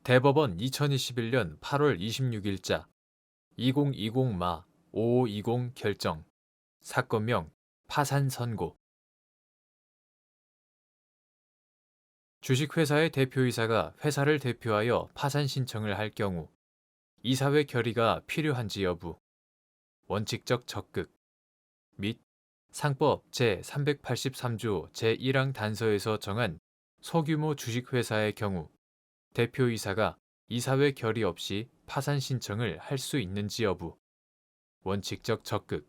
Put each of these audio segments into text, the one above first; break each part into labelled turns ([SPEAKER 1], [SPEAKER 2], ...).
[SPEAKER 1] 대법원 2021년 8월 26일자 2020마 5520 결정 사건명 파산 선고. 주식회사의 대표이사가 회사를 대표하여 파산 신청을 할 경우 이사회 결의가 필요한지 여부, 원칙적 적극 및 상법 제383조 제1항 단서에서 정한 소규모 주식회사의 경우 대표이사가 이사회 결의 없이 파산 신청을 할 수 있는지 여부, 원칙적 적극.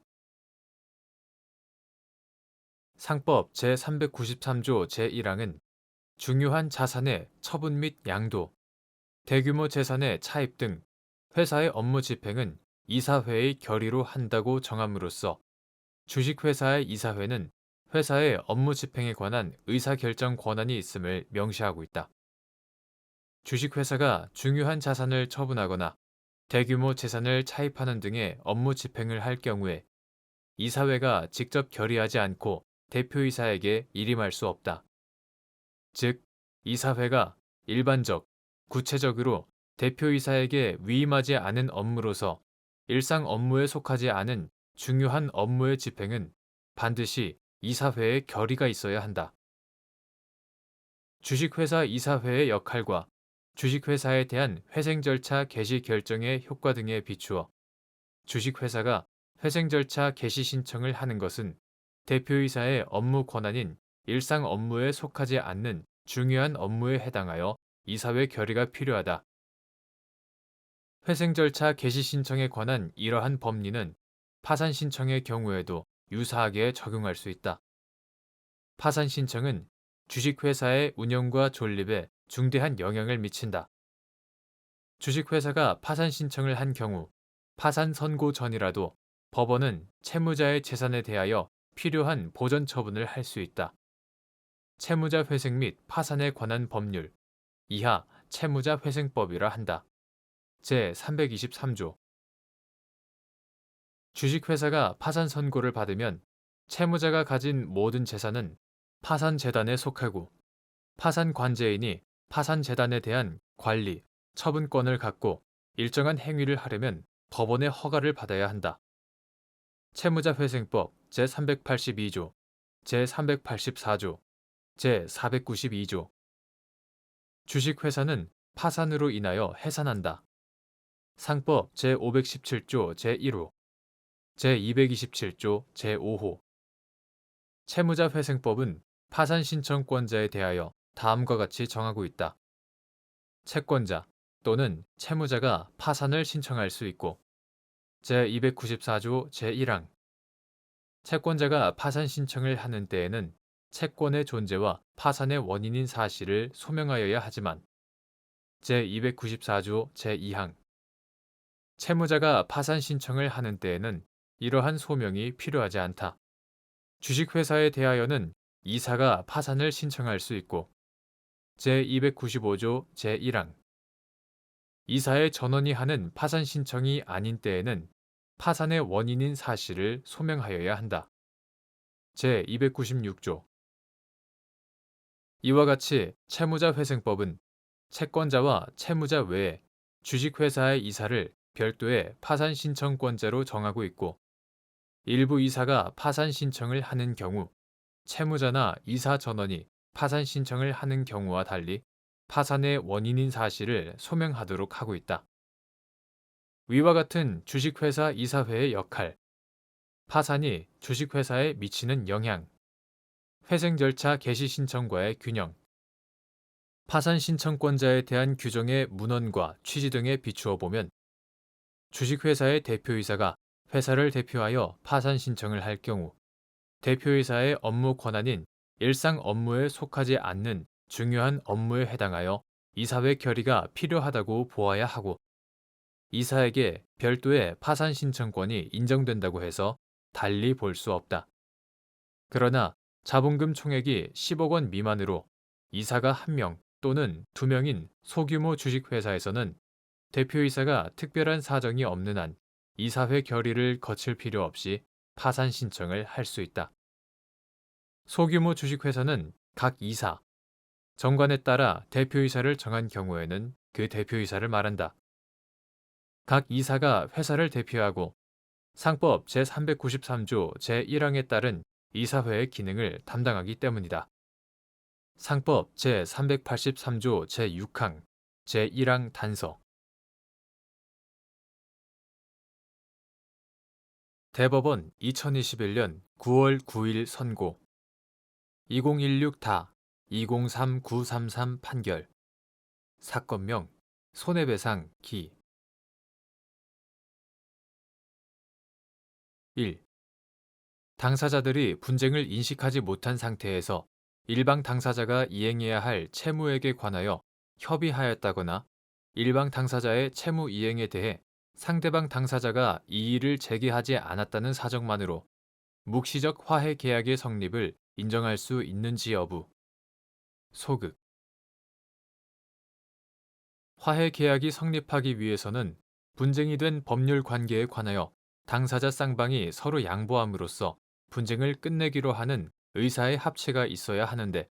[SPEAKER 1] 상법 제393조 제1항은 중요한 자산의 처분 및 양도, 대규모 재산의 차입 등 회사의 업무 집행은 이사회의 결의로 한다고 정함으로써 주식회사의 이사회는 회사의 업무 집행에 관한 의사결정 권한이 있음을 명시하고 있다. 주식회사가 중요한 자산을 처분하거나 대규모 재산을 차입하는 등의 업무 집행을 할 경우에 이사회가 직접 결의하지 않고 대표이사에게 일임할 수 없다. 즉, 이사회가 일반적, 구체적으로 대표이사에게 위임하지 않은 업무로서 일상 업무에 속하지 않은 중요한 업무의 집행은 반드시 이사회의 결의가 있어야 한다. 주식회사 이사회의 역할과 주식회사에 대한 회생 절차 개시 결정의 효과 등에 비추어 주식회사가 회생 절차 개시 신청을 하는 것은 대표이사의 업무 권한인 일상 업무에 속하지 않는 중요한 업무에 해당하여 이사회 결의가 필요하다. 회생 절차 개시 신청에 관한 이러한 법리는 파산 신청의 경우에도 유사하게 적용할 수 있다. 파산 신청은 주식회사의 운영과 존립에 중대한 영향을 미친다. 주식회사가 파산 신청을 한 경우 파산 선고 전이라도 법원은 채무자의 재산에 대하여 필요한 보전 처분을 할 수 있다. 채무자 회생 및 파산에 관한 법률 이하 채무자 회생법이라 한다. 제323조. 주식회사가 파산 선고를 받으면 채무자가 가진 모든 재산은 파산재단에 속하고 파산 관제인이 파산재단에 대한 관리, 처분권을 갖고 일정한 행위를 하려면 법원의 허가를 받아야 한다. 채무자회생법 제382조, 제384조, 제492조. 주식회사는 파산으로 인하여 해산한다. 상법 제517조 제1호, 제227조 제5호. 채무자회생법은 파산 신청권자에 대하여 다음과 같이 정하고 있다. 채권자 또는 채무자가 파산을 신청할 수 있고 제294조 제1항 채권자가 파산 신청을 하는 때에는 채권의 존재와 파산의 원인인 사실을 소명하여야 하지만 제294조 제2항 채무자가 파산 신청을 하는 때에는 이러한 소명이 필요하지 않다. 주식회사에 대하여는 이사가 파산을 신청할 수 있고 제295조 제1항 이사의 전원이 하는 파산 신청이 아닌 때에는 파산의 원인인 사실을 소명하여야 한다. 제296조. 이와 같이 채무자회생법은 채권자와 채무자 외에 주식회사의 이사를 별도의 파산 신청권자로 정하고 있고 일부 이사가 파산 신청을 하는 경우 채무자나 이사 전원이 파산 신청을 하는 경우와 달리 파산의 원인인 사실을 소명하도록 하고 있다. 위와 같은 주식회사 이사회의 역할, 파산이 주식회사에 미치는 영향, 회생 절차 개시 신청과의 균형, 파산 신청권자에 대한 규정의 문헌과 취지 등에 비추어 보면 주식회사의 대표이사가 회사를 대표하여 파산 신청을 할 경우 대표이사의 업무 권한인 일상 업무에 속하지 않는 중요한 업무에 해당하여 이사회 결의가 필요하다고 보아야 하고 이사에게 별도의 파산 신청권이 인정된다고 해서 달리 볼 수 없다. 그러나 자본금 총액이 10억 원 미만으로 이사가 1명 또는 2명인 소규모 주식회사에서는 대표이사가 특별한 사정이 없는 한 이사회 결의를 거칠 필요 없이 파산 신청을 할 수 있다. 소규모 주식회사는 각 이사, 정관에 따라 대표이사를 정한 경우에는 그 대표이사를 말한다. 각 이사가 회사를 대표하고 상법 제393조 제1항에 따른 이사회의 기능을 담당하기 때문이다. 상법 제383조 제6항 제1항 단서. 대법원 2021년 9월 9일 선고 2016다 203933 판결. 사건명 손해배상 기. 1. 당사자들이 분쟁을 인식하지 못한 상태에서 일방 당사자가 이행해야 할 채무액에 관하여 협의하였다거나 일방 당사자의 채무 이행에 대해 상대방 당사자가 이의를 제기하지 않았다는 사정만으로 묵시적 화해 계약의 성립을 인정할 수 있는지 여부. 소극. 화해 계약이 성립하기 위해서는 분쟁이 된 법률 관계에 관하여 당사자 쌍방이 서로 양보함으로써 분쟁을 끝내기로 하는 의사의 합치가 있어야 하는데,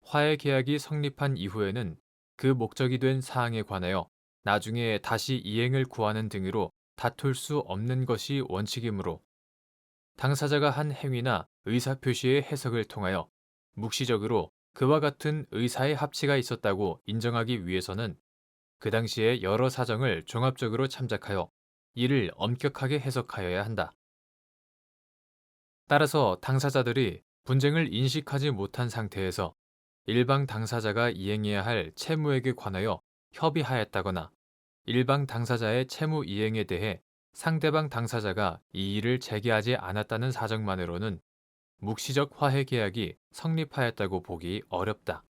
[SPEAKER 1] 화해 계약이 성립한 이후에는 그 목적이 된 사항에 관하여 나중에 다시 이행을 구하는 등으로 다툴 수 없는 것이 원칙이므로 당사자가 한 행위나 의사표시의 해석을 통하여 묵시적으로 그와 같은 의사의 합치가 있었다고 인정하기 위해서는 그 당시의 여러 사정을 종합적으로 참작하여 이를 엄격하게 해석하여야 한다. 따라서 당사자들이 분쟁을 인식하지 못한 상태에서 일방 당사자가 이행해야 할 채무액에 관하여 협의하였다거나 일방 당사자의 채무 이행에 대해 상대방 당사자가 이의를 제기하지 않았다는 사정만으로는 묵시적 화해 계약이 성립하였다고 보기 어렵다.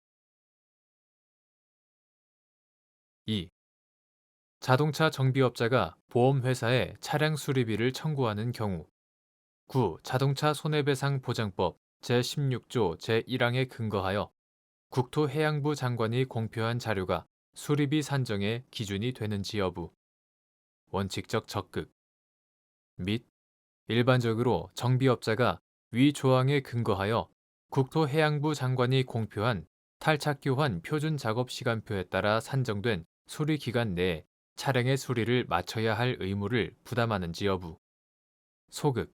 [SPEAKER 1] 2. 자동차 정비업자가 보험회사에 차량 수리비를 청구하는 경우 9. 자동차 손해배상 보장법 제16조 제1항에 근거하여 국토해양부 장관이 공표한 자료가 수리비 산정의 기준이 되는지 여부. 원칙적 적극. 및 일반적으로 정비업자가 위 조항에 근거하여 국토해양부 장관이 공표한 탈착교환 표준 작업 시간표에 따라 산정된 수리 기간 내에 차량의 수리를 마쳐야 할 의무를 부담하는지 여부. 소극.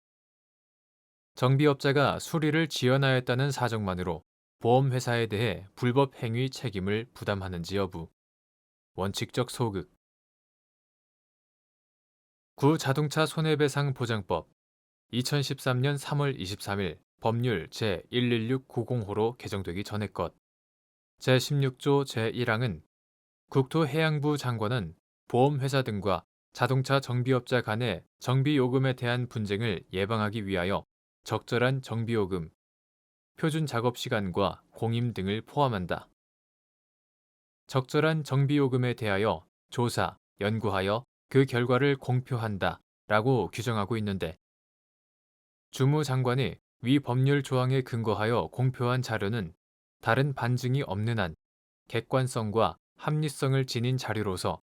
[SPEAKER 1] 정비업자가 수리를 지연하였다는 사정만으로 보험회사에 대해 불법 행위 책임을 부담하는지 여부. 원칙적 소극. 구 자동차 손해배상 보장법 2013년 3월 23일 법률 제116905로 개정되기 전의 것. 제16조 제1항은 국토해양부 장관은 보험회사 등과 자동차 정비업자 간의 정비요금에 대한 분쟁을 예방하기 위하여 적절한 정비요금, 표준 작업시간과 공임 등을 포함한다. 적절한 정비요금에 대하여 조사, 연구하여 그 결과를 공표한다 라고 규정하고 있는데, 주무장관이 위 법률 조항에 근거하여 공표한 자료는 다른 반증이 없는 한 객관성과 합리성을 지닌 자료로서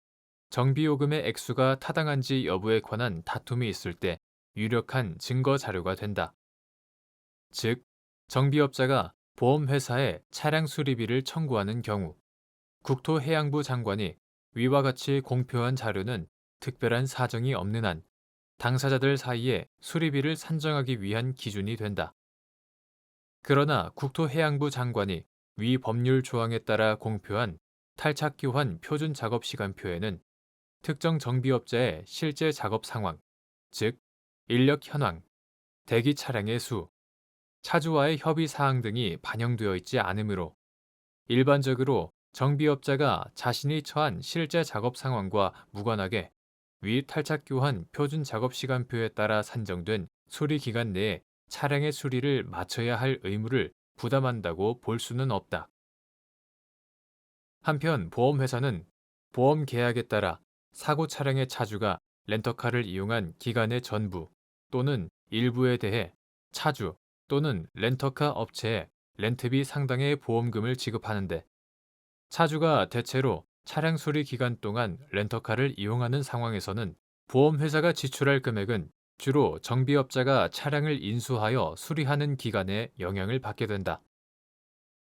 [SPEAKER 1] 정비요금의 액수가 타당한지 여부에 관한 다툼이 있을 때 유력한 증거 자료가 된다. 즉, 정비업자가 보험회사에 차량 수리비를 청구하는 경우 국토해양부 장관이 위와 같이 공표한 자료는 특별한 사정이 없는 한 당사자들 사이에 수리비를 산정하기 위한 기준이 된다. 그러나 국토해양부 장관이 위 법률 조항에 따라 공표한 탈착교환 표준 작업 시간표에는 특정 정비업자의 실제 작업 상황, 즉 인력 현황, 대기 차량의 수, 차주와의 협의 사항 등이 반영되어 있지 않으므로 일반적으로 정비업자가 자신이 처한 실제 작업 상황과 무관하게 위 탈착교환 표준 작업 시간표에 따라 산정된 수리 기간 내에 차량의 수리를 마쳐야 할 의무를 부담한다고 볼 수는 없다. 한편 보험회사는 보험 계약에 따라 사고 차량의 차주가 렌터카를 이용한 기간의 전부 또는 일부에 대해 차주 또는 렌터카 업체에 렌트비 상당의 보험금을 지급하는데, 차주가 대체로 차량 수리 기간 동안 렌터카를 이용하는 상황에서는 보험회사가 지출할 금액은 주로 정비업자가 차량을 인수하여 수리하는 기간에 영향을 받게 된다.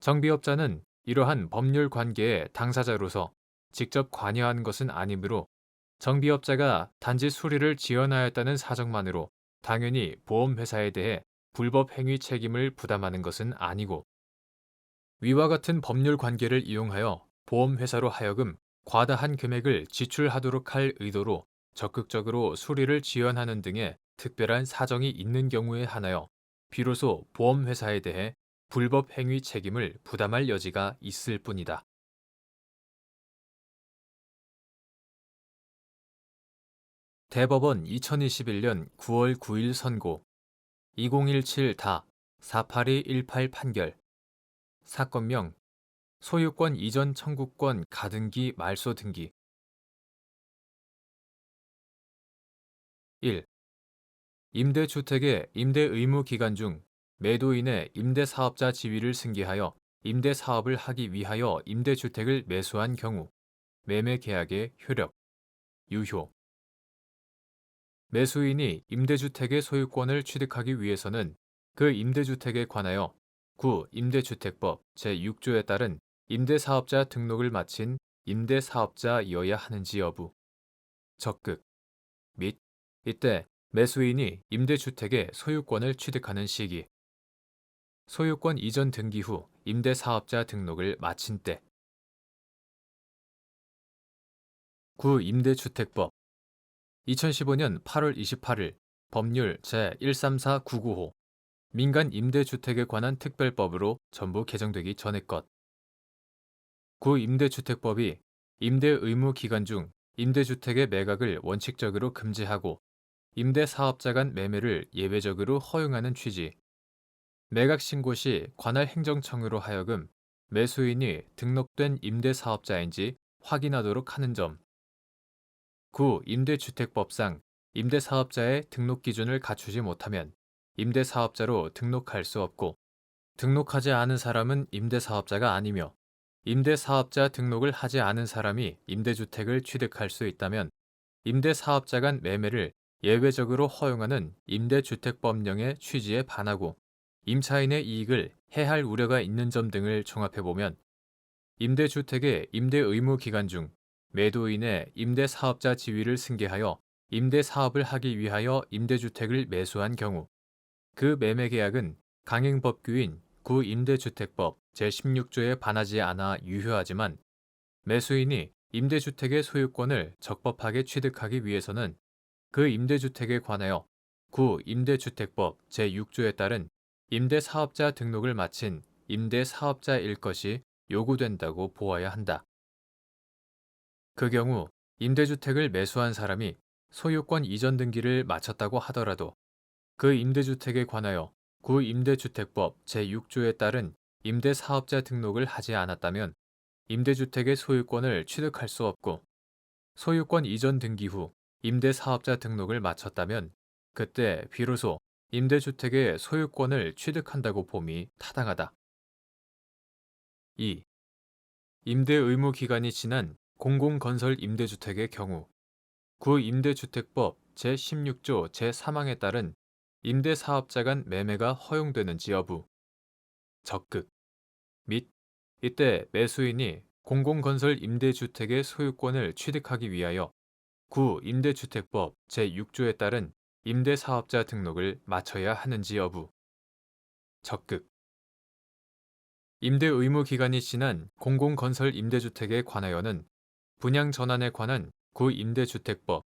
[SPEAKER 1] 정비업자는 이러한 법률 관계의 당사자로서 직접 관여한 것은 아니므로 정비업자가 단지 수리를 지연하였다는 사정만으로 당연히 보험회사에 대해 불법 행위 책임을 부담하는 것은 아니고, 위와 같은 법률 관계를 이용하여 보험회사로 하여금 과다한 금액을 지출하도록 할 의도로 적극적으로 수리를 지연하는 등의 특별한 사정이 있는 경우에 한하여 비로소 보험회사에 대해 불법 행위 책임을 부담할 여지가 있을 뿐이다. 대법원 2021년 9월 9일 선고 2017-4818 판결. 사건명 소유권 이전 청구권 가등기 말소 등기. 1. 임대주택의 임대 의무 기간 중 매도인의 임대사업자 지위를 승계하여 임대사업을 하기 위하여 임대주택을 매수한 경우 매매 계약의 효력, 유효. 매수인이 임대주택의 소유권을 취득하기 위해서는 그 임대주택에 관하여 임대주택법 제6조에 따른 임대사업자 등록을 마친 임대사업자여야 하는지 여부, 적극. 및 이때 매수인이 임대주택의 소유권을 취득하는 시기, 소유권 이전 등기 후 임대사업자 등록을 마친 때. 임대주택법 2015년 8월 28일 법률 제134995 민간 임대주택에 관한 특별법으로 전부 개정되기 전의 것. 임대주택법이 임대 의무 기간 중 임대주택의 매각을 원칙적으로 금지하고 임대사업자 간 매매를 예외적으로 허용하는 취지. 매각 신고 시 관할 행정청으로 하여금 매수인이 등록된 임대사업자인지 확인하도록 하는 점. 임대주택법상 임대사업자의 등록 기준을 갖추지 못하면 임대사업자로 등록할 수 없고, 등록하지 않은 사람은 임대사업자가 아니며 임대사업자 등록을 하지 않은 사람이 임대주택을 취득할 수 있다면 임대사업자 간 매매를 예외적으로 허용하는 임대주택법령의 취지에 반하고 임차인의 이익을 해할 우려가 있는 점 등을 종합해보면 임대주택의 임대 의무 기간 중 매도인의 임대사업자 지위를 승계하여 임대사업을 하기 위하여 임대주택을 매수한 경우 그 매매계약은 강행법규인 구임대주택법 제16조에 반하지 않아 유효하지만, 매수인이 임대주택의 소유권을 적법하게 취득하기 위해서는 그 임대주택에 관하여 구임대주택법 제6조에 따른 임대사업자 등록을 마친 임대사업자일 것이 요구된다고 보아야 한다. 그 경우 임대주택을 매수한 사람이 소유권 이전 등기를 마쳤다고 하더라도 그 임대주택에 관하여 구임대주택법 제6조에 따른 임대사업자 등록을 하지 않았다면 임대주택의 소유권을 취득할 수 없고, 소유권 이전 등기 후 임대사업자 등록을 마쳤다면 그때 비로소 임대주택의 소유권을 취득한다고 봄이 타당하다. 2. 임대 의무 기간이 지난 공공건설 임대주택의 경우 구임대주택법 제16조 제3항에 따른 임대사업자 간 매매가 허용되는지 여부, 적극. 및 이때 매수인이 공공건설 임대주택의 소유권을 취득하기 위하여 구임대주택법 제6조에 따른 임대사업자 등록을 마쳐야 하는지 여부, 적극. 임대 의무 기간이 지난 공공건설 임대주택에 관하여는 분양 전환에 관한 구임대주택법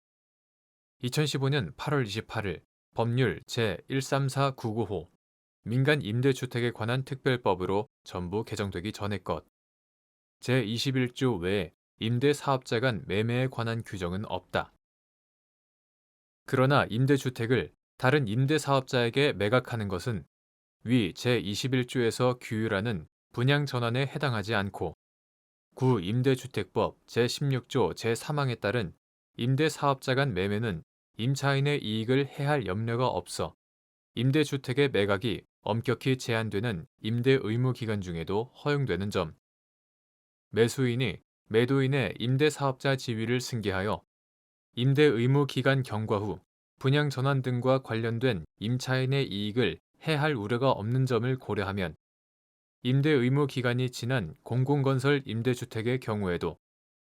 [SPEAKER 1] 2015년 8월 28일 법률 제134995 민간 임대주택에 관한 특별법으로 전부 개정되기 전의 것. 제21조 외에 임대사업자 간 매매에 관한 규정은 없다. 그러나 임대주택을 다른 임대사업자에게 매각하는 것은 위 제21조에서 규율하는 분양 전환에 해당하지 않고 구임대주택법 제16조 제3항에 따른 임대사업자 간 매매는 임차인의 이익을 해할 염려가 없어 임대주택의 매각이 엄격히 제한되는 임대 의무 기간 중에도 허용되는 점. 매수인이 매도인의 임대사업자 지위를 승계하여 임대 의무 기간 경과 후 분양 전환 등과 관련된 임차인의 이익을 해할 우려가 없는 점을 고려하면 임대 의무 기간이 지난 공공건설 임대주택의 경우에도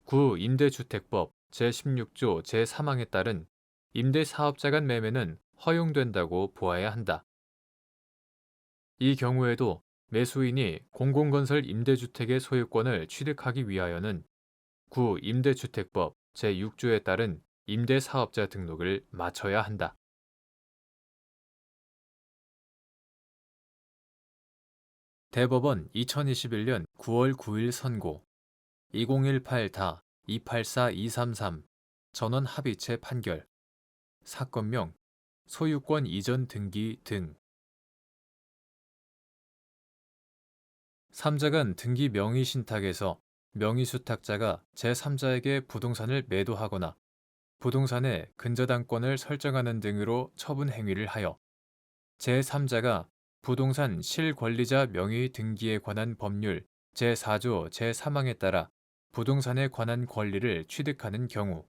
[SPEAKER 1] 구 임대주택법 제16조 제3항에 따른 임대사업자 간 매매는 허용된다고 보아야 한다. 이 경우에도 매수인이 공공건설 임대주택의 소유권을 취득하기 위하여는 구 임대주택법 제6조에 따른 임대사업자 등록을 마쳐야 한다. 대법원 2021년 9월 9일 선고 2018다 284233 전원 합의체 판결 사건명 소유권 이전 등기 등 3자간 등기 명의신탁에서 명의수탁자가 제3자에게 부동산을 매도하거나 부동산의 근저당권을 설정하는 등으로 처분 행위를 하여 제3자가 부동산 실권리자 명의 등기에 관한 법률 제4조 제3항에 따라 부동산에 관한 권리를 취득하는 경우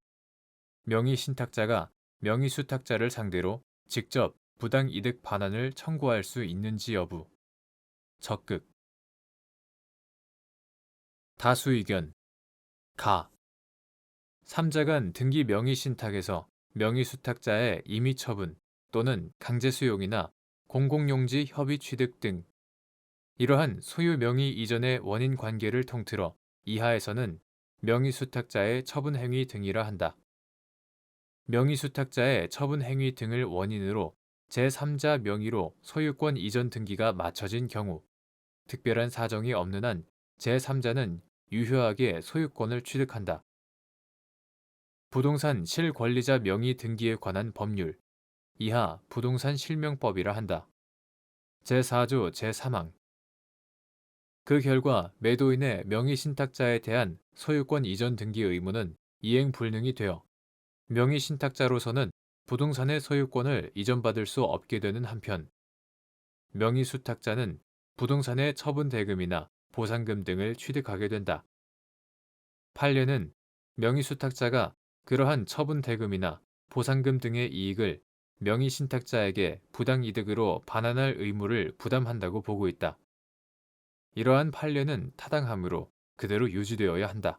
[SPEAKER 1] 명의신탁자가 명의수탁자를 상대로 직접 부당이득 반환을 청구할 수 있는지 여부 적극 다수 의견 가 3자간 등기 명의신탁에서 명의수탁자의 임의처분 또는 강제수용이나 공공용지 협의 취득 등 이러한 소유 명의 이전의 원인 관계를 통틀어 이하에서는 명의수탁자의 처분행위 등이라 한다. 명의수탁자의 처분행위 등을 원인으로 제3자 명의로 소유권 이전 등기가 마쳐진 경우 특별한 사정이 없는 한 제3자는 유효하게 소유권을 취득한다. 부동산 실권리자 명의 등기에 관한 법률 이하 부동산 실명법이라 한다. 제4조 제3항 그 결과 매도인의 명의신탁자에 대한 소유권 이전 등기 의무는 이행 불능이 되어 명의신탁자로서는 부동산의 소유권을 이전받을 수 없게 되는 한편 명의수탁자는 부동산의 처분대금이나 보상금 등을 취득하게 된다. 판례는 명의수탁자가 그러한 처분대금이나 보상금 등의 이익을 명의신탁자에게 부당이득으로 반환할 의무를 부담한다고 보고 있다. 이러한 판례는 타당하므로 그대로 유지되어야 한다.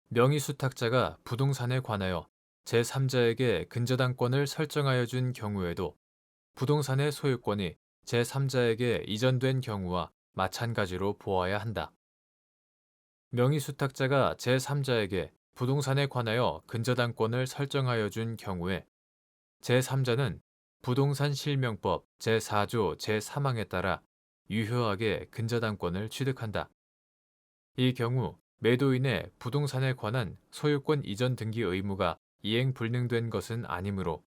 [SPEAKER 1] 명의수탁자가 부동산에 관하여 제3자에게 근저당권을 설정하여 준 경우에도 부동산의 소유권이 제3자에게 이전된 경우와 마찬가지로 보아야 한다. 명의수탁자가 제3자에게 부동산에 관하여 근저당권을 설정하여 준 경우에 제3자는 부동산 실명법 제4조 제3항에 따라 유효하게 근저당권을 취득한다. 이 경우 매도인의 부동산에 관한 소유권 이전 등기 의무가 이행 불능된 것은 아니므로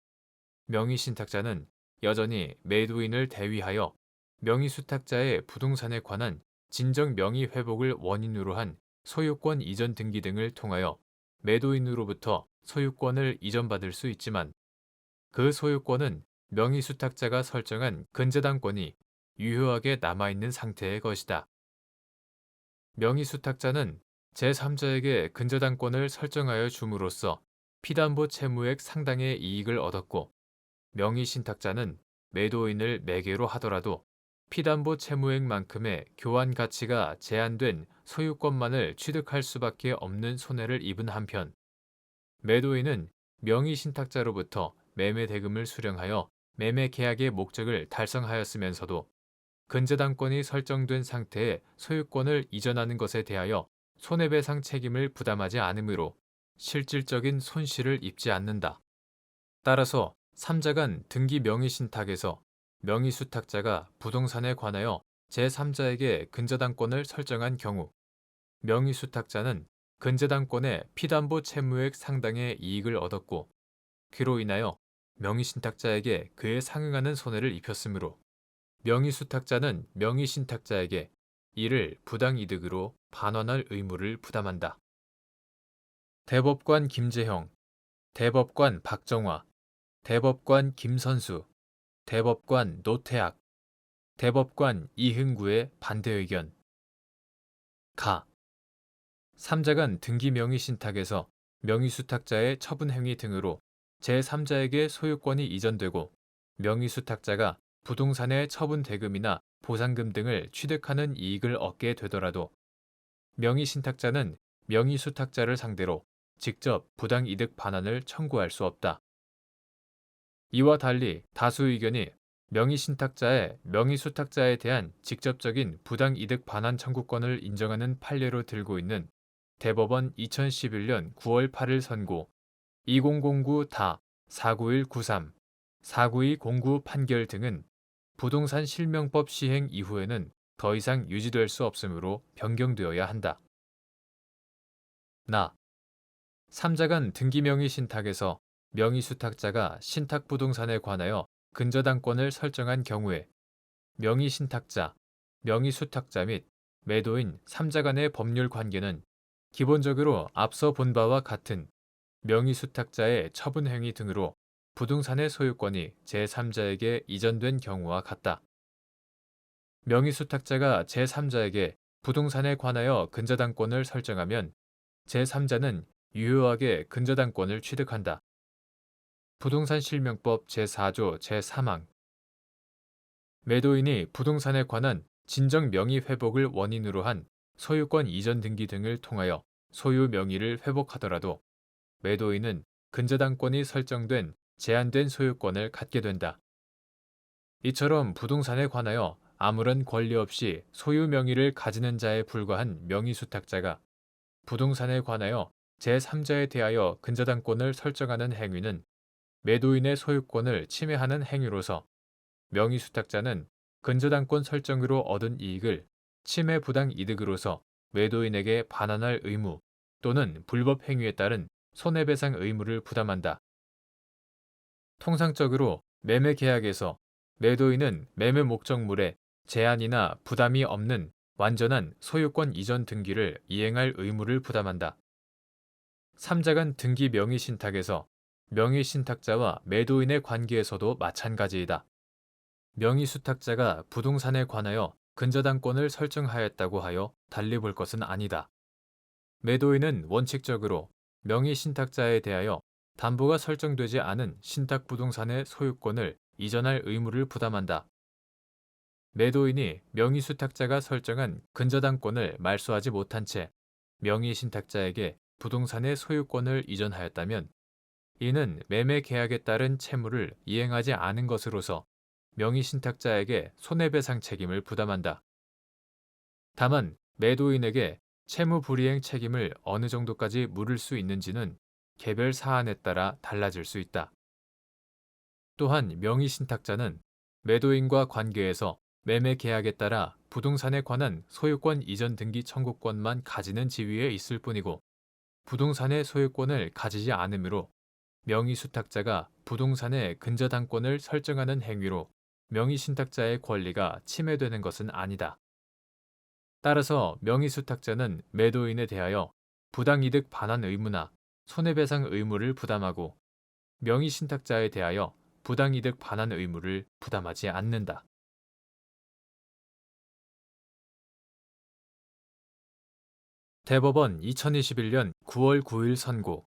[SPEAKER 1] 명의신탁자는 여전히 매도인을 대위하여 명의수탁자의 부동산에 관한 진정 명의 회복을 원인으로 한 소유권 이전 등기 등을 통하여 매도인으로부터 소유권을 이전받을 수 있지만 그 소유권은 명의수탁자가 설정한 근저당권이 유효하게 남아있는 상태의 것이다. 명의수탁자는 제3자에게 근저당권을 설정하여 줌으로써 피담보 채무액 상당의 이익을 얻었고 명의신탁자는 매도인을 매개로 하더라도 피담보 채무액만큼의 교환 가치가 제한된 소유권만을 취득할 수밖에 없는 손해를 입은 한편 매도인은 명의신탁자로부터 매매 대금을 수령하여 매매 계약의 목적을 달성하였으면서도 근저당권이 설정된 상태에 소유권을 이전하는 것에 대하여 손해배상 책임을 부담하지 않으므로 실질적인 손실을 입지 않는다. 따라서 3자간 등기 명의신탁에서 명의수탁자가 부동산에 관하여 제3자에게 근저당권을 설정한 경우 명의수탁자는 근저당권의 피담보 채무액 상당의 이익을 얻었고 그로 인하여 명의신탁자에게 그에 상응하는 손해를 입혔으므로 명의수탁자는 명의신탁자에게 이를 부당이득으로 반환할 의무를 부담한다. 대법관 김재형, 대법관 박정화, 대법관 김선수, 대법관 노태학, 대법관 이흥구의 반대 의견. 가. 3자간 등기 명의신탁에서 명의수탁자의 처분행위 등으로 제3자에게 소유권이 이전되고 명의수탁자가 부동산의 처분 대금이나 보상금 등을 취득하는 이익을 얻게 되더라도 명의신탁자는 명의수탁자를 상대로 직접 부당이득 반환을 청구할 수 없다. 이와 달리 다수 의견이 명의신탁자의 명의수탁자에 대한 직접적인 부당이득 반환 청구권을 인정하는 판례로 들고 있는 대법원 2011년 9월 8일 선고 2009다 49193, 49209 판결 등은 부동산 실명법 시행 이후에는 더 이상 유지될 수 없으므로 변경되어야 한다. 3자간 등기명의 신탁에서 명의수탁자가 신탁부동산에 관하여 근저당권을 설정한 경우에 명의신탁자, 명의수탁자 및 매도인 3자 간의 법률 관계는 기본적으로 앞서 본 바와 같은 명의수탁자의 처분행위 등으로 부동산의 소유권이 제3자에게 이전된 경우와 같다. 명의수탁자가 제3자에게 부동산에 관하여 근저당권을 설정하면 제3자는 유효하게 근저당권을 취득한다. 부동산 실명법 제4조 제3항 매도인이 부동산에 관한 진정 명의 회복을 원인으로 한 소유권 이전 등기 등을 통하여 소유 명의를 회복하더라도 매도인은 근저당권이 설정된 제한된 소유권을 갖게 된다. 이처럼 부동산에 관하여 아무런 권리 없이 소유 명의를 가지는 자에 불과한 명의수탁자가 부동산에 관하여 제3자에 대하여 근저당권을 설정하는 행위는 매도인의 소유권을 침해하는 행위로서 명의수탁자는 근저당권 설정으로 얻은 이익을 침해 부당 이득으로서 매도인에게 반환할 의무 또는 불법 행위에 따른 손해배상 의무를 부담한다. 통상적으로 매매 계약에서 매도인은 매매 목적물에 제한이나 부담이 없는 완전한 소유권 이전 등기를 이행할 의무를 부담한다. 3자간 등기 명의신탁에서 명의신탁자와 매도인의 관계에서도 마찬가지이다. 명의수탁자가 부동산에 관하여 근저당권을 설정하였다고 하여 달리 볼 것은 아니다. 매도인은 원칙적으로 명의신탁자에 대하여 담보가 설정되지 않은 신탁부동산의 소유권을 이전할 의무를 부담한다. 매도인이 명의수탁자가 설정한 근저당권을 말소하지 못한 채 명의신탁자에게 부동산의 소유권을 이전하였다면 이는 매매 계약에 따른 채무를 이행하지 않은 것으로서 명의신탁자에게 손해배상 책임을 부담한다. 다만 매도인에게 채무 불이행 책임을 어느 정도까지 물을 수 있는지는 개별 사안에 따라 달라질 수 있다. 또한 명의신탁자는 매도인과 관계에서 매매 계약에 따라 부동산에 관한 소유권 이전 등기 청구권만 가지는 지위에 있을 뿐이고 부동산의 소유권을 가지지 않으므로 명의수탁자가 부동산의 근저당권을 설정하는 행위로 명의신탁자의 권리가 침해되는 것은 아니다. 따라서 명의수탁자는 매도인에 대하여 부당이득 반환 의무나 손해배상 의무를 부담하고 명의신탁자에 대하여 부당이득 반환 의무를 부담하지 않는다. 대법원 2021년 9월 9일 선고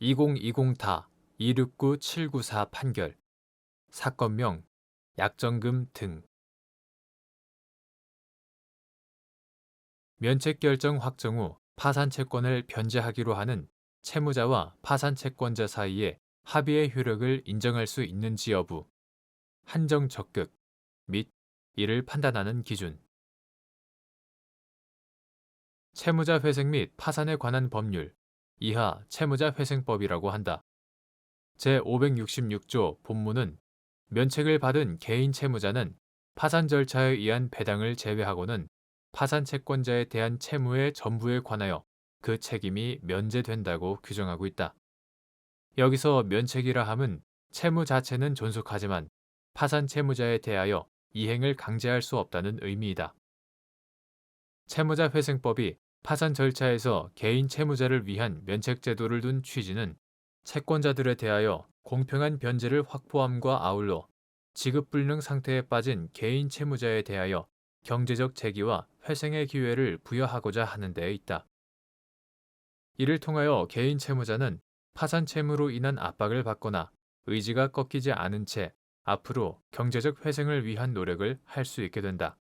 [SPEAKER 1] 2020다 269794 판결 사건명 약정금 등 면책결정 확정 후 파산채권을 변제하기로 하는 채무자와 파산채권자 사이의 합의의 효력을 인정할 수 있는지 여부, 한정 적격 및 이를 판단하는 기준. 채무자 회생 및 파산에 관한 법률, 이하 채무자 회생법이라고 한다. 제566조 본문은 면책을 받은 개인 채무자는 파산 절차에 의한 배당을 제외하고는 파산 채권자에 대한 채무의 전부에 관하여 그 책임이 면제된다고 규정하고 있다. 여기서 면책이라 함은 채무 자체는 존속하지만 파산 채무자에 대하여 이행을 강제할 수 없다는 의미이다. 채무자 회생법이 파산 절차에서 개인 채무자를 위한 면책 제도를 둔 취지는 채권자들에 대하여 공평한 변제를 확보함과 아울러 지급불능 상태에 빠진 개인 채무자에 대하여 경제적 재기와 회생의 기회를 부여하고자 하는 데에 있다. 이를 통하여 개인 채무자는 파산 채무로 인한 압박을 받거나 의지가 꺾이지 않은 채 앞으로 경제적 회생을 위한 노력을 할 수 있게 된다.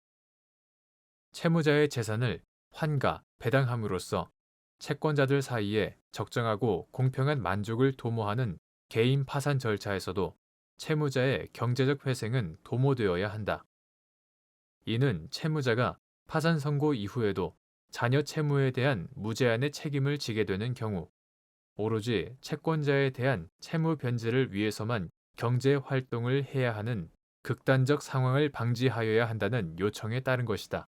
[SPEAKER 1] 채무자의 재산을 환가, 배당함으로써 채권자들 사이에 적정하고 공평한 만족을 도모하는 개인 파산 절차에서도 채무자의 경제적 회생은 도모되어야 한다. 이는 채무자가 파산 선고 이후에도 자녀 채무에 대한 무제한의 책임을 지게 되는 경우, 오로지 채권자에 대한 채무 변제를 위해서만 경제 활동을 해야 하는 극단적 상황을 방지하여야 한다는 요청에 따른 것이다.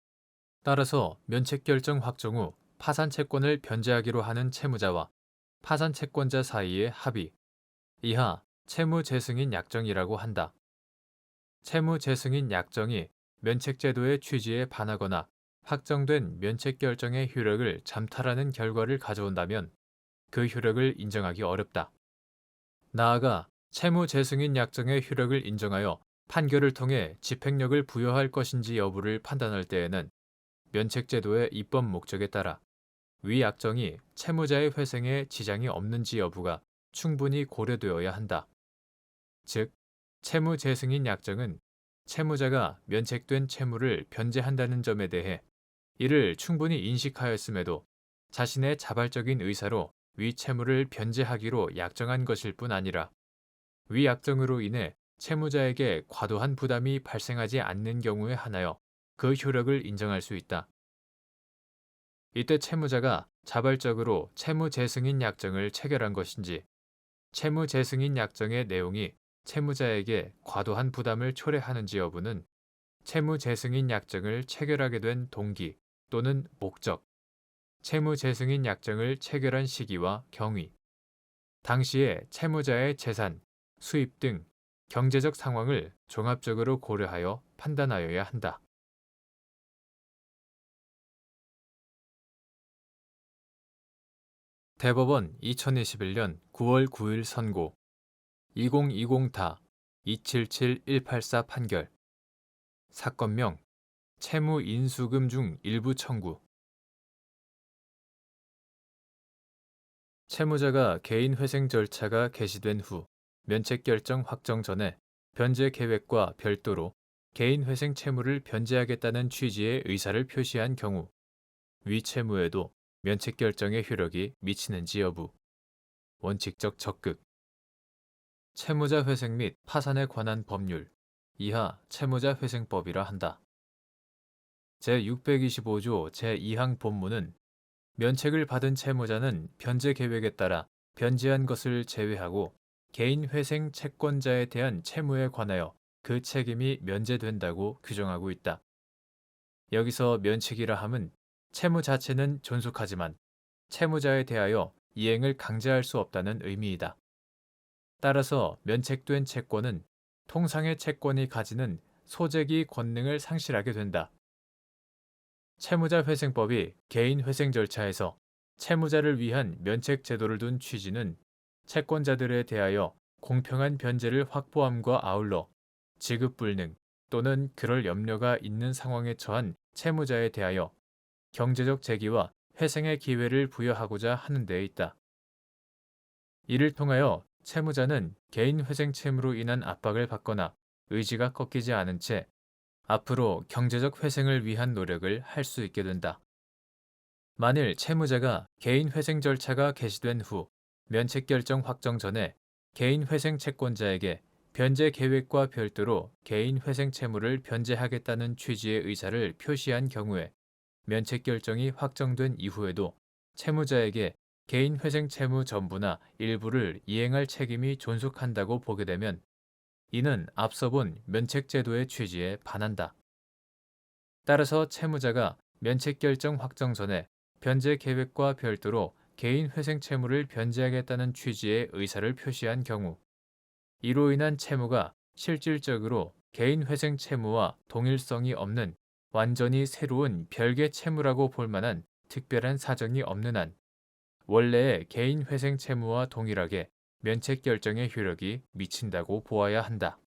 [SPEAKER 1] 따라서 면책결정 확정 후 파산 채권을 변제하기로 하는 채무자와 파산 채권자 사이의 합의, 이하 채무재승인 약정이라고 한다. 채무재승인 약정이 면책제도의 취지에 반하거나 확정된 면책결정의 효력을 잠탈하는 결과를 가져온다면 그 효력을 인정하기 어렵다. 나아가 채무재승인 약정의 효력을 인정하여 판결을 통해 집행력을 부여할 것인지 여부를 판단할 때에는 면책제도의 입법 목적에 따라 위 약정이 채무자의 회생에 지장이 없는지 여부가 충분히 고려되어야 한다. 즉, 채무재승인 약정은 채무자가 면책된 채무를 변제한다는 점에 대해 이를 충분히 인식하였음에도 자신의 자발적인 의사로 위 채무를 변제하기로 약정한 것일 뿐 아니라 위 약정으로 인해 채무자에게 과도한 부담이 발생하지 않는 경우에 한하여 그 효력을 인정할 수 있다. 이때 채무자가 자발적으로 채무재승인 약정을 체결한 것인지, 채무재승인 약정의 내용이 채무자에게 과도한 부담을 초래하는지 여부는 채무재승인 약정을 체결하게 된 동기 또는 목적, 채무재승인 약정을 체결한 시기와 경위, 당시의 채무자의 재산, 수입 등 경제적 상황을 종합적으로 고려하여 판단하여야 한다. 대법원 2021년 9월 9일 선고 2020다 277184 판결 사건명 채무 인수금 중 일부 청구 채무자가 개인 회생 절차가 개시된 후 면책결정 확정 전에 변제 계획과 별도로 개인 회생 채무를 변제하겠다는 취지의 의사를 표시한 경우 위 채무에도 면책결정의 효력이 미치는지 여부 원칙적 적극 채무자 회생 및 파산에 관한 법률 이하 채무자 회생법이라 한다. 제625조 제2항 본문은 면책을 받은 채무자는 변제 계획에 따라 변제한 것을 제외하고 개인 회생 채권자에 대한 채무에 관하여 그 책임이 면제된다고 규정하고 있다. 여기서 면책이라 함은 채무 자체는 존속하지만 채무자에 대하여 이행을 강제할 수 없다는 의미이다. 따라서 면책된 채권은 통상의 채권이 가지는 소재기 권능을 상실하게 된다. 채무자 회생법이 개인 회생 절차에서 채무자를 위한 면책 제도를 둔 취지는 채권자들에 대하여 공평한 변제를 확보함과 아울러 지급 불능 또는 그럴 염려가 있는 상황에 처한 채무자에 대하여 경제적 재기와 회생의 기회를 부여하고자 하는 데 있다. 이를 통하여 채무자는 개인 회생 채무로 인한 압박을 받거나 의지가 꺾이지 않은 채 앞으로 경제적 회생을 위한 노력을 할 수 있게 된다. 만일 채무자가 개인 회생 절차가 개시된 후 면책결정 확정 전에 개인 회생 채권자에게 변제 계획과 별도로 개인 회생 채무를 변제하겠다는 취지의 의사를 표시한 경우에 면책결정이 확정된 이후에도 채무자에게 개인 회생 채무 전부나 일부를 이행할 책임이 존속한다고 보게 되면 이는 앞서 본 면책제도의 취지에 반한다. 따라서 채무자가 면책결정 확정 전에 변제 계획과 별도로 개인 회생 채무를 변제하겠다는 취지의 의사를 표시한 경우 이로 인한 채무가 실질적으로 개인 회생 채무와 동일성이 없는 완전히 새로운 별개 채무라고 볼 만한 특별한 사정이 없는 한 원래의 개인 회생 채무와 동일하게 면책 결정의 효력이 미친다고 보아야 한다.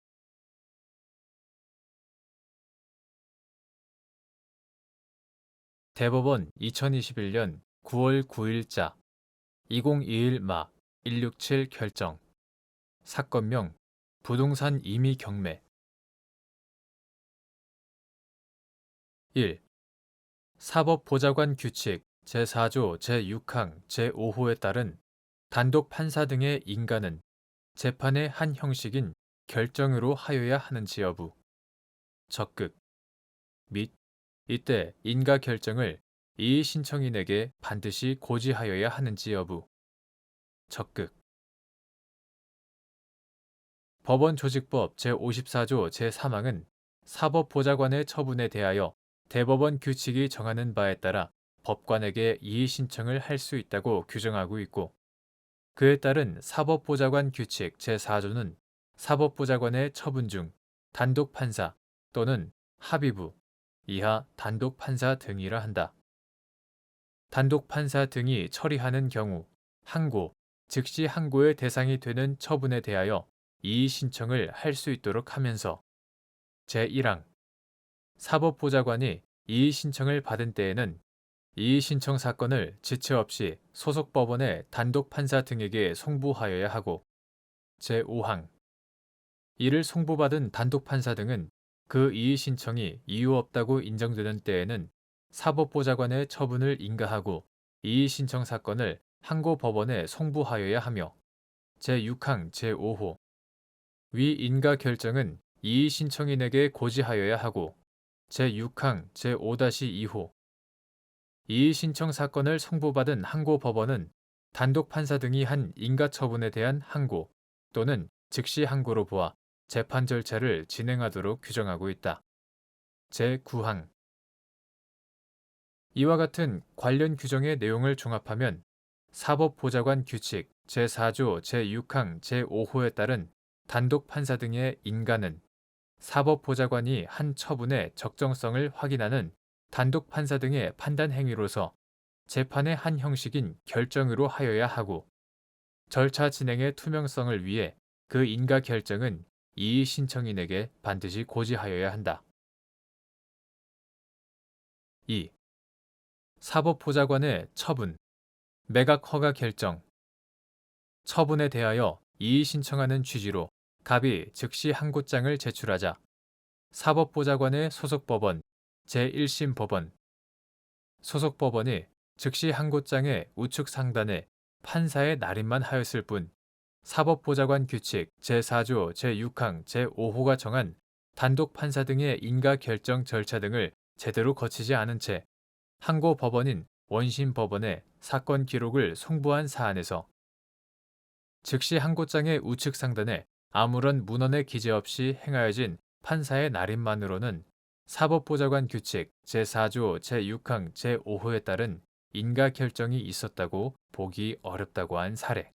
[SPEAKER 1] 대법원 2021년 9월 9일자 2021마 167 결정 사건명 부동산 임의 경매. 1. 사법보좌관 규칙 제4조 제6항 제5호에 따른 단독 판사 등의 인가는 재판의 한 형식인 결정으로 하여야 하는지 여부. 적극. 및 이때 인가 결정을 이의 신청인에게 반드시 고지하여야 하는지 여부. 적극. 법원조직법 제54조 제3항은 사법보좌관의 처분에 대하여 대법원 규칙이 정하는 바에 따라 법관에게 이의 신청을 할 수 있다고 규정하고 있고, 그에 따른 사법보좌관 규칙 제4조는 사법보좌관의 처분 중 단독판사 또는 합의부 이하 단독판사 등이라 한다. 단독판사 등이 처리하는 경우 항고, 즉시 항고의 대상이 되는 처분에 대하여 이의 신청을 할 수 있도록 하면서 제1항 사법보좌관이 이의 신청을 받은 때에는 이의 신청 사건을 지체 없이 소속 법원의 단독판사 등에게 송부하여야 하고, 제5항 이를 송부받은 단독판사 등은 그 이의 신청이 이유 없다고 인정되는 때에는 사법보좌관의 처분을 인가하고 이의 신청 사건을 항고 법원에 송부하여야 하며, 제6항 제5호 위 인가 결정은 이의 신청인에게 고지하여야 하고, 제6항 제5-2호 이의 신청 사건을 송부받은 항고 법원은 단독 판사 등이 한 인가 처분에 대한 항고 또는 즉시 항고로 보아 재판 절차를 진행하도록 규정하고 있다. 제9항 이와 같은 관련 규정의 내용을 종합하면 사법보좌관 규칙 제4조 제6항 제5호에 따른 단독 판사 등의 인가는 사법보좌관이 한 처분의 적정성을 확인하는 단독 판사 등의 판단 행위로서 재판의 한 형식인 결정으로 하여야 하고, 절차 진행의 투명성을 위해 그 인가 결정은 이의 신청인에게 반드시 고지하여야 한다. 2. 사법보좌관의 처분, 매각 허가 결정. 처분에 대하여 이의 신청하는 취지로 갑이 즉시 항고장을 제출하자 사법보좌관의 소속법원 제1심 법원, 소속법원이 즉시 항고장의 우측 상단에 판사의 날인만 하였을 뿐 사법보좌관 규칙 제4조 제6항 제5호가 정한 단독 판사 등의 인가 결정 절차 등을 제대로 거치지 않은 채 항고 법원인 원심 법원에 사건 기록을 송부한 사안에서 즉시 항고장의 우측 상단에 아무런 문헌의 기재 없이 행하여진 판사의 날인만으로는 사법보좌관 규칙 제4조 제6항 제5호에 따른 인가 결정이 있었다고 보기 어렵다고 한 사례.